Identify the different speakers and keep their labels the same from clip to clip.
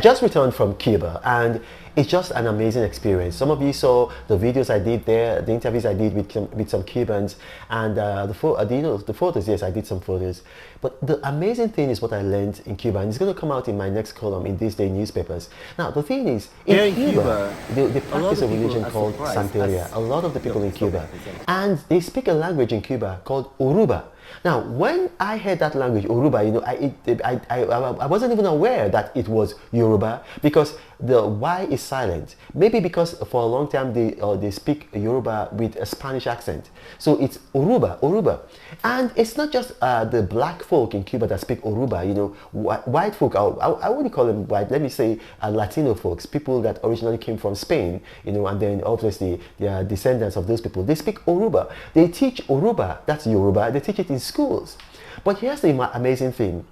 Speaker 1: just returned from Cuba, and it's just an amazing experience. Some of you saw the videos I did there, the interviews I did with some Cubans, and the photos. Yes, I did some photos. But the amazing thing is what I learned in Cuba, and it's going to come out in my next column in these day newspapers. Now, the thing is, in Cuba, they practice a religion called Santeria. A lot of the people in Cuba, and they speak a language in Cuba called Yoruba. Now, when I heard that language, Yoruba, I wasn't even aware that it was Yoruba, because the Y is silent. Maybe because for a long time they speak Yoruba with a Spanish accent. So it's Yoruba. And it's not just the black folk in Cuba that speak Yoruba. White folk, I wouldn't call them white, let me say Latino folks, people that originally came from Spain, and then obviously they are descendants of those people. They speak Yoruba. They teach Yoruba, that's Yoruba, they teach it in schools. But here's the amazing thing,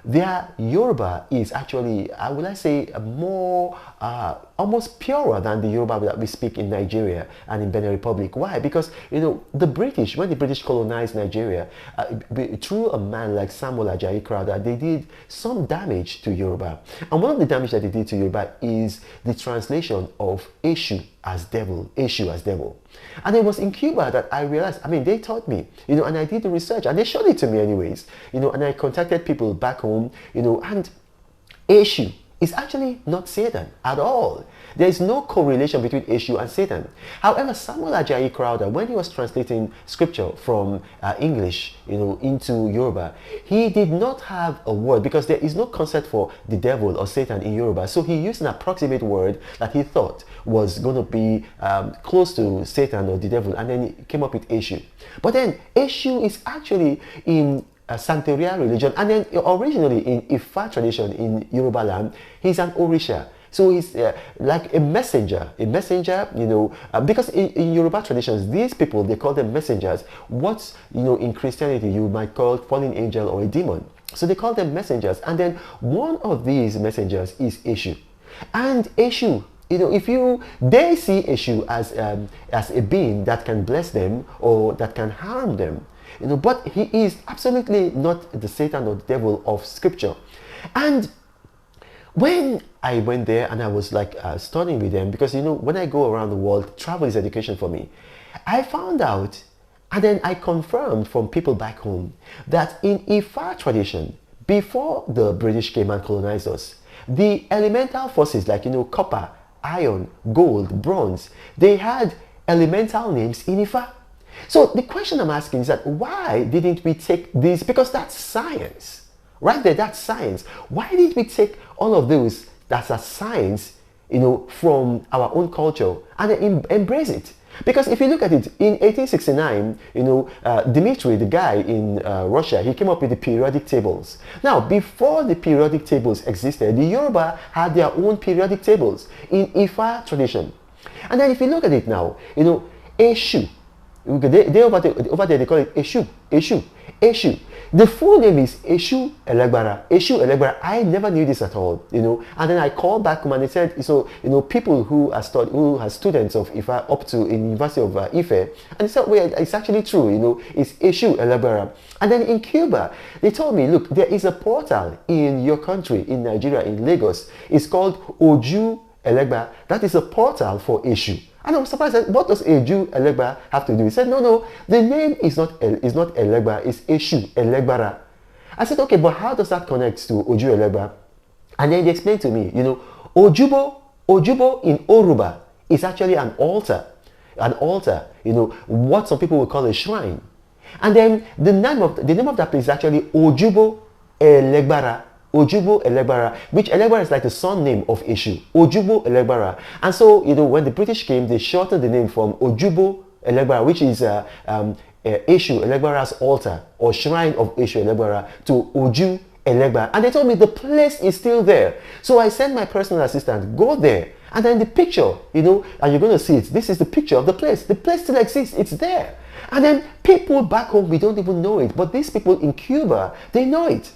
Speaker 1: their Yoruba is actually, would I say, more, almost purer than the Yoruba that we speak in Nigeria and in Benin Republic. Why? Because, the British, when the British colonized Nigeria, through a man like Samuel Ajayi Crowther, they did some damage to Yoruba. And one of the damage that they did to Yoruba is the translation of Eshu as devil, Eshu as devil. And it was in Cuba that I realized, they taught me, and I did the research, and they showed it to me anyways, and I contacted people back home, and Eshu is actually not Satan at all. There is no correlation between Eshu and Satan. However, Samuel Ajayi Crowther, when he was translating scripture from English, into Yoruba, he did not have a word, because there is no concept for the devil or Satan in Yoruba. So he used an approximate word that he thought was going to be close to Satan or the devil, and then he came up with Eshu. But then Eshu is actually in Santeria religion, and then originally in Ifa tradition in Yoruba land, he's an Orisha. So he's like a messenger, because in Yoruba traditions, these people, they call them messengers. What, in Christianity, you might call fallen angel or a demon. So they call them messengers. And then one of these messengers is Eshu. And Eshu, they see Eshu as a being that can bless them or that can harm them. But he is absolutely not the Satan or the devil of scripture. And when I went there and I was like studying with them, because when I go around the world, travel is education for me. I found out, and then I confirmed from people back home, that in Ifa tradition, before the British came and colonized us, the elemental forces like copper, iron, gold, bronze, they had elemental names in Ifa. So the question I'm asking is that why didn't we take this? Because that's science. Right there, that's science. Why did we take all of those that's a science, from our own culture and then embrace it? Because if you look at it, in 1869, Dmitri, the guy in Russia, he came up with the periodic tables. Now, before the periodic tables existed, the Yoruba had their own periodic tables in Ifa tradition. And then if you look at it now, Eshu. Over there they call it Eshu. The full name is Eshu Elegbara. I never knew this at all, And then I called back home and they said, people who are students of Ifa up to in University of Ife, and they said, well, it's actually true, it's Eshu Elegbara. And then in Cuba, they told me, look, there is a portal in your country, in Nigeria, in Lagos. It's called Oju Elegba. That is a portal for Eshu. And I was surprised. I said, what does Eju Elegba have to do? He said, no, the name is not Elegba, it's Eshu Elegbara. I said, okay, but how does that connect to Oju Elegba? And then he explained to me, Ojubo in Yoruba is actually an altar, what some people would call a shrine. And then the name of that place is actually Ojubo Elegbara. Ojubo Elegbara, which Elegbara is like the son name of Eshu. Ojubo Elegbara. And so, when the British came, they shortened the name from Ojubo Elegbara, which is Eshu Elegbara's altar or shrine of Eshu Elegbara, to Oju Elegbara. And they told me the place is still there. So I sent my personal assistant, go there. And then the picture, and you're going to see it. This is the picture of the place. The place still exists. It's there. And then people back home, we don't even know it. But these people in Cuba, they know it.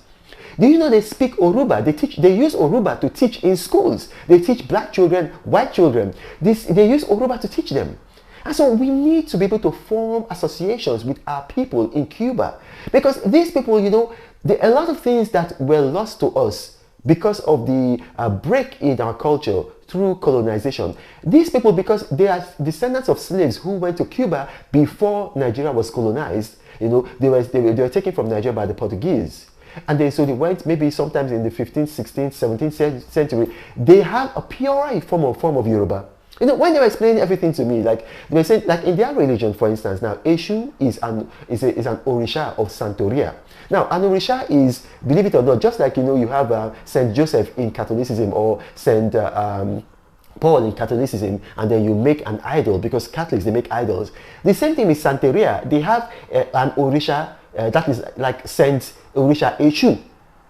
Speaker 1: Do you know they speak Yoruba? They use Yoruba to teach in schools. They teach black children, white children. They use Yoruba to teach them. And so we need to be able to form associations with our people in Cuba. Because these people, a lot of things that were lost to us because of the break in our culture through colonization. These people, because they are descendants of slaves who went to Cuba before Nigeria was colonized, you know, they were taken from Nigeria by the Portuguese. And so they went maybe sometimes in the 15th, 16th, 17th century. They have a purer form of Yoruba. You know, when they were explaining everything to me, like they were saying, like in their religion, for instance, now Eshu is an Orisha of Santoria. Now, an Orisha is, believe it or not, just like, you know, you have Saint Joseph in Catholicism, or Saint Paul in Catholicism, and then you make an idol, because Catholics, they make idols. The same thing with Santeria. They have an Orisha that is like Saint Orisha Eshu.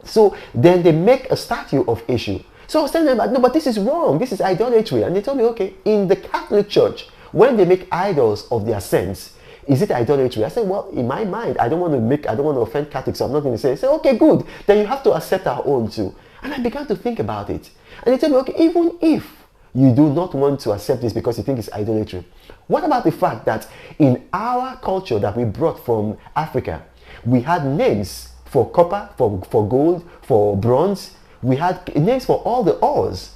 Speaker 1: So then they make a statue of Eshu. So I was telling them, no, but this is wrong. This is idolatry. And they told me, okay, in the Catholic Church, when they make idols of their saints, is it idolatry? I said, well, in my mind, I don't want to offend Catholics, so I'm not going to say, okay, good. Then you have to accept our own too. And I began to think about it. And they told me, okay, even if you do not want to accept this because you think it's idolatry, what about the fact that in our culture that we brought from Africa, we had names for copper, for gold, for bronze. We had names for all the ores.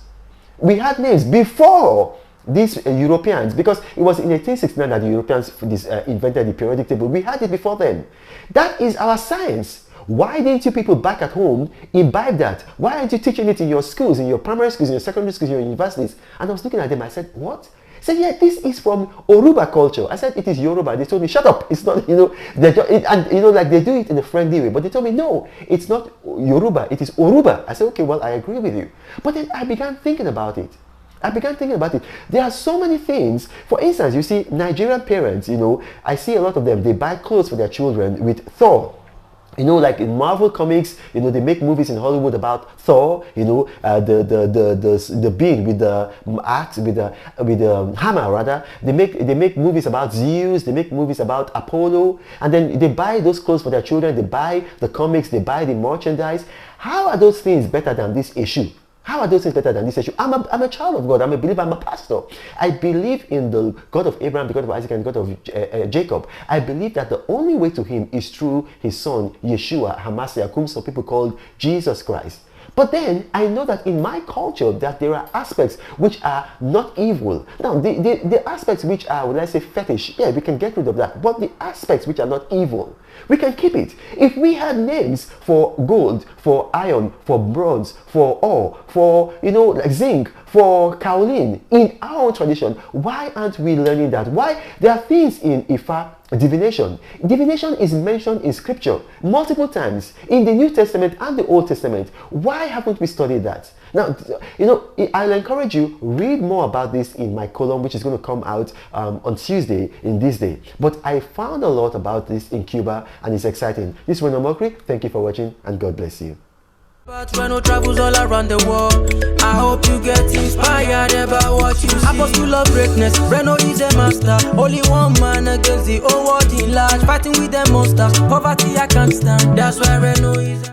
Speaker 1: We had names before these Europeans, because it was in 1869 that the Europeans invented the periodic table. We had it before then. That is our science. Why didn't you people back at home imbibe that? Why aren't you teaching it in your schools, in your primary schools, in your secondary schools, in your universities? And I was looking at them, I said, what? I said, yeah, this is from Yoruba culture. I said, it is Yoruba. They told me, shut up. It's not, you know, and you know, like they do it in a friendly way. But they told me, no, it's not Yoruba. It is Yoruba. I said, okay, well, I agree with you. But then I began thinking about it. There are so many things. For instance, you see, Nigerian parents, you know, I see a lot of them, they buy clothes for their children with Thor. You know, like in Marvel comics, you know, they make movies in Hollywood about Thor, you know, the being with the axe, with the hammer rather. They make movies about Zeus, they make movies about Apollo, and then they buy those clothes for their children, they buy the comics, they buy the merchandise. How are those things better than this issue? How are those things better than this issue? I'm a child of God. I'm a believer. I'm a pastor. I believe in the God of Abraham, the God of Isaac, and the God of Jacob. I believe that the only way to him is through his son, Yeshua HaMashiach, whom some people call Jesus Christ. But then I know that in my culture that there are aspects which are not evil. Now, the aspects which are, let's say, fetish, yeah, we can get rid of that. But the aspects which are not evil, we can keep it. If we had names for gold, for iron, for bronze, for ore, for, you know, like zinc, for kaolin in our own tradition, why aren't we learning that? Why? There are things in Ifa, divination. Divination is mentioned in scripture multiple times in the New Testament and the Old Testament. Why haven't we studied that? Now, you know, I'll encourage you, read more about this in my column, which is going to come out on Tuesday in this day. But I found a lot about this in Cuba, and it's exciting. This is Reno Mokri. Thank you for watching, and God bless you.
Speaker 2: But Reno travels all around the world. I hope you get inspired about what you see. Apostle of greatness, Reno is a master. Only one man against the whole world in large. Fighting with the monsters, poverty I can't stand. That's why Reno is